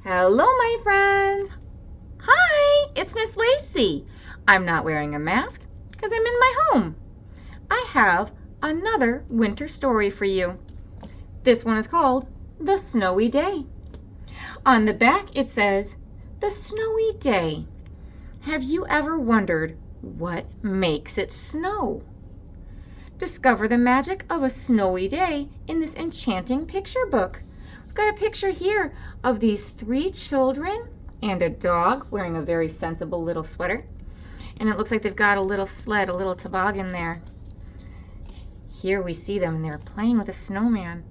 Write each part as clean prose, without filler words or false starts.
Hello, my friends. Hi, it's Miss Lacey. I'm not wearing a mask because I'm in my home. I have another winter story for you. This one is called The Snowy Day. On the back it says, The Snowy Day. Have you ever wondered what makes it snow? Discover the magic of a snowy day in this enchanting picture book. We've got a picture here of these 3 children and a dog wearing a very sensible little sweater. And it looks like they've got a little sled, a little toboggan there. Here we see them and they're playing with a snowman.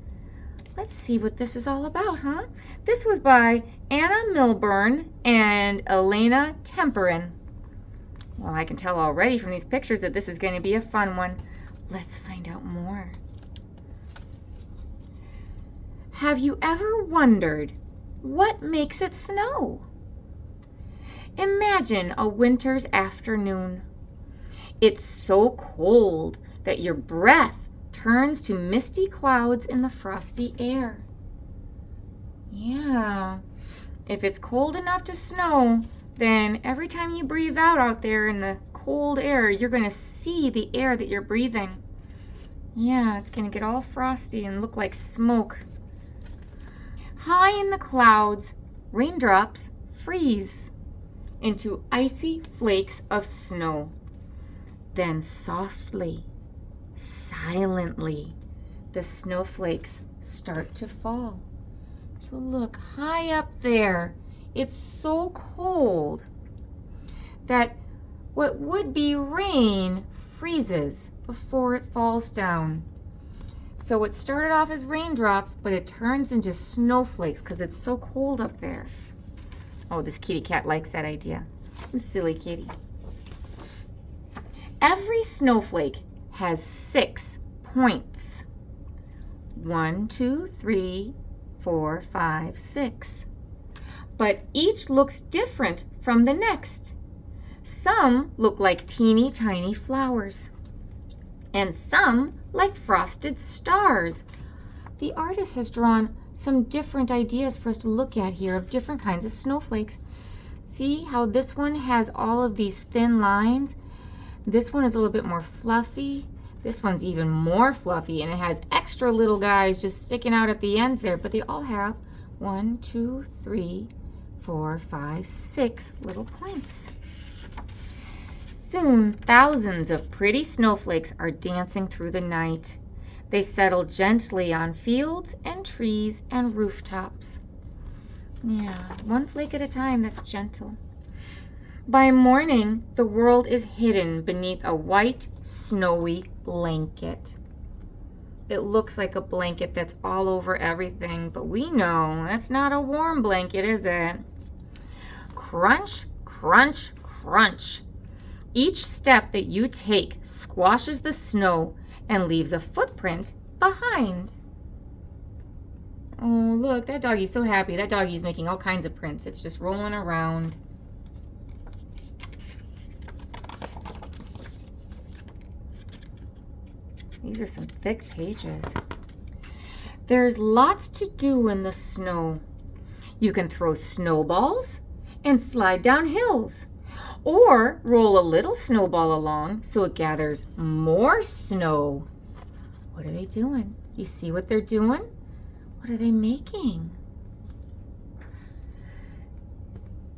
Let's see what this is all about, huh? This was by Anna Milburn and Elena Temperin. Well, I can tell already from these pictures that this is going to be a fun one. Let's find out more. Have you ever wondered what makes it snow? Imagine a winter's afternoon. It's so cold that your breath turns to misty clouds in the frosty air. Yeah, if it's cold enough to snow, then every time you breathe out there in the cold air, you're going to see the air that you're breathing. Yeah, it's going to get all frosty and look like smoke. High in the clouds, raindrops freeze into icy flakes of snow. Then softly, silently, the snowflakes start to fall. So look, high up there, it's so cold that what would be rain freezes before it falls down. So it started off as raindrops, but it turns into snowflakes because it's so cold up there. Oh, this kitty cat likes that idea. Silly kitty. Every snowflake has 6 points. 1, 2, 3, 4, 5, 6. But each looks different from the next. Some look like teeny tiny flowers, and some like frosted stars. The artist has drawn some different ideas for us to look at here of different kinds of snowflakes. See how this one has all of these thin lines? This one is a little bit more fluffy. This one's even more fluffy, and it has extra little guys just sticking out at the ends there, but they all have 1, 2, 3, 4, 5, 6 little points. Soon, thousands of pretty snowflakes are dancing through the night. They settle gently on fields and trees and rooftops. Yeah, 1 flake at a time, that's gentle. By morning, the world is hidden beneath a white, snowy blanket. It looks like a blanket that's all over everything, but we know that's not a warm blanket, is it? Crunch, crunch, crunch. Each step that you take squashes the snow and leaves a footprint behind. Oh, look, that doggie's so happy. That doggie's making all kinds of prints. It's just rolling around. These are some thick pages. There's lots to do in the snow. You can throw snowballs and slide down hills, or roll a little snowball along so it gathers more snow. What are they doing? You see what they're doing? What are they making?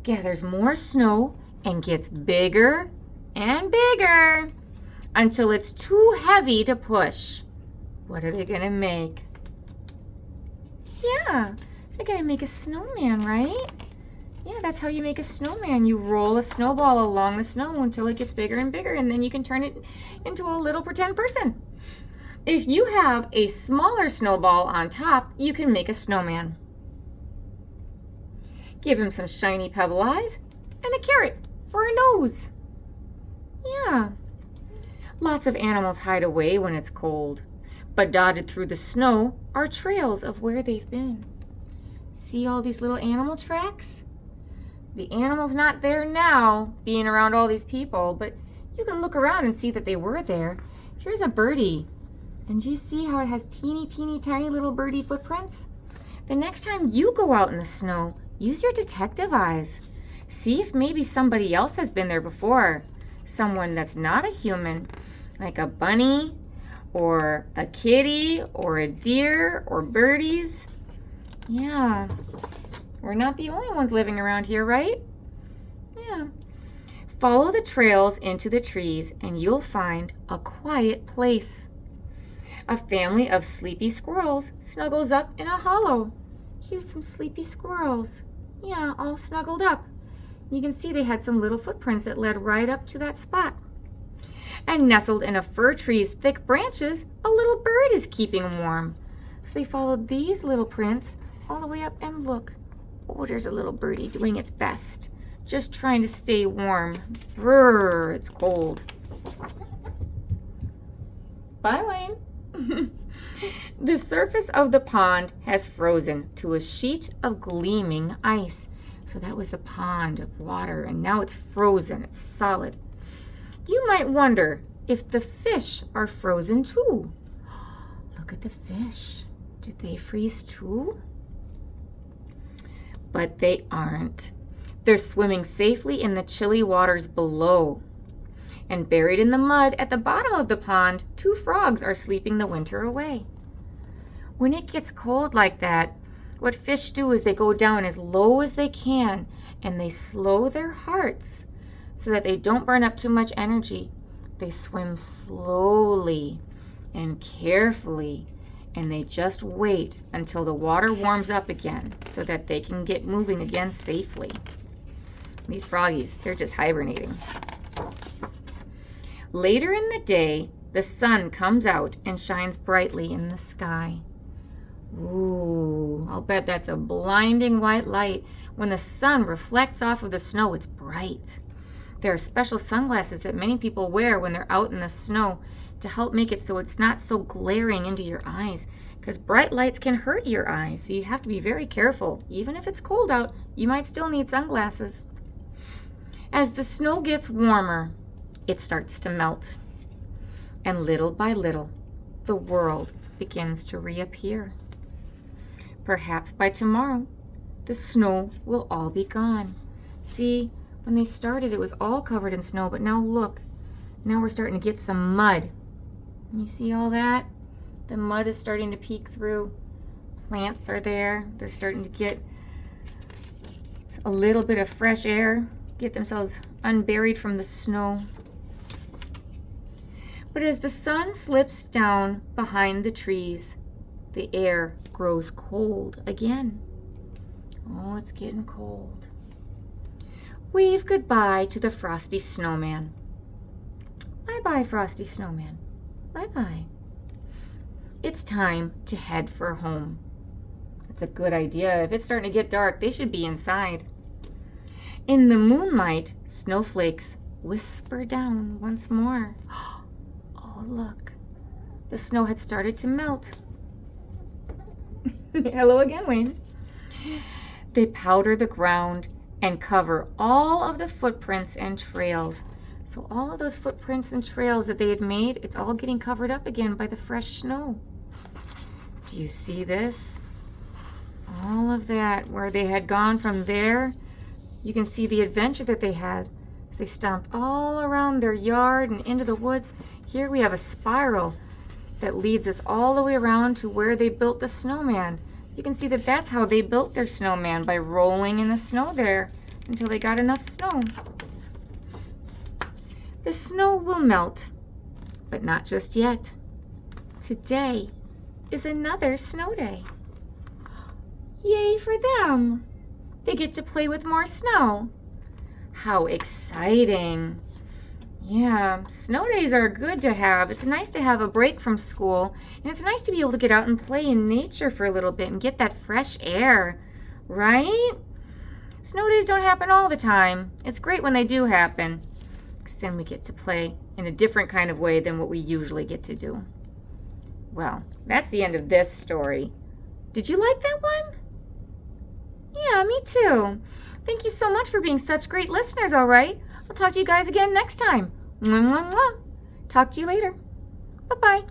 Gathers more snow and gets bigger and bigger until it's too heavy to push. What are they gonna make? Yeah, they're gonna make a snowman, right? Yeah, that's how you make a snowman. You roll a snowball along the snow until it gets bigger and bigger, and then you can turn it into a little pretend person. If you have a smaller snowball on top, you can make a snowman. Give him some shiny pebble eyes and a carrot for a nose. Yeah. Lots of animals hide away when it's cold, but dotted through the snow are trails of where they've been. See all these little animal tracks? The animal's not there now, being around all these people, but you can look around and see that they were there. Here's a birdie. And do you see how it has teeny, teeny, tiny little birdie footprints? The next time you go out in the snow, use your detective eyes. See if maybe somebody else has been there before. Someone that's not a human, like a bunny or a kitty or a deer or birdies. Yeah, we're not the only ones living around here, right? Yeah. Follow the trails into the trees and you'll find a quiet place. A family of sleepy squirrels snuggles up in a hollow. Here's some sleepy squirrels. Yeah, all snuggled up. You can see they had some little footprints that led right up to that spot. And nestled in a fir tree's thick branches, a little bird is keeping warm. So they followed these little prints all the way up and look. Oh, there's a little birdie doing its best. Just trying to stay warm. Brrr, it's cold. Bye, Wayne. The surface of the pond has frozen to a sheet of gleaming ice. So that was the pond of water, and now it's frozen. It's solid. You might wonder if the fish are frozen too. Look at the fish. Did they freeze too? But they aren't. They're swimming safely in the chilly waters below. And buried in the mud at the bottom of the pond, 2 frogs are sleeping the winter away. When it gets cold like that, what fish do is they go down as low as they can and they slow their hearts so that they don't burn up too much energy. They swim slowly and carefully, and they just wait until the water warms up again so that they can get moving again safely. These froggies, they're just hibernating. Later in the day, the sun comes out and shines brightly in the sky. Ooh, I'll bet that's a blinding white light. When the sun reflects off of the snow, it's bright. There are special sunglasses that many people wear when they're out in the snow to help make it so it's not so glaring into your eyes, because bright lights can hurt your eyes, so you have to be very careful. Even if it's cold out, you might still need sunglasses. As the snow gets warmer, it starts to melt. And little by little, the world begins to reappear. Perhaps by tomorrow, the snow will all be gone. See, when they started, it was all covered in snow, but now look. Now we're starting to get some mud. You see all that? The mud is starting to peek through. Plants are there. They're starting to get a little bit of fresh air, get themselves unburied from the snow. But as the sun slips down behind the trees, the air grows cold again. Oh, it's getting cold. Wave goodbye to the frosty snowman. Bye-bye, frosty snowman. Bye-bye. It's time to head for home. That's a good idea. If it's starting to get dark, they should be inside. In the moonlight, snowflakes whisper down once more. Oh, look. The snow had started to melt. Hello again, Wayne. They powder the ground and cover all of the footprints and trails. So all of those footprints and trails that they had made, it's all getting covered up again by the fresh snow. Do you see this? All of that, where they had gone from there, you can see the adventure that they had. As they stomped all around their yard and into the woods. Here we have a spiral that leads us all the way around to where they built the snowman. You can see that that's how they built their snowman, by rolling in the snow there until they got enough snow. The snow will melt, but not just yet. Today is another snow day. Yay for them! They get to play with more snow. How exciting! Yeah, snow days are good to have. It's nice to have a break from school, and it's nice to be able to get out and play in nature for a little bit and get that fresh air, right? Snow days don't happen all the time. It's great when they do happen, because then we get to play in a different kind of way than what we usually get to do. Well, that's the end of this story. Did you like that one? Yeah, me too. Thank you so much for being such great listeners, all right? I'll talk to you guys again next time. Mwah, mwah, mwah. Talk to you later. Bye-bye.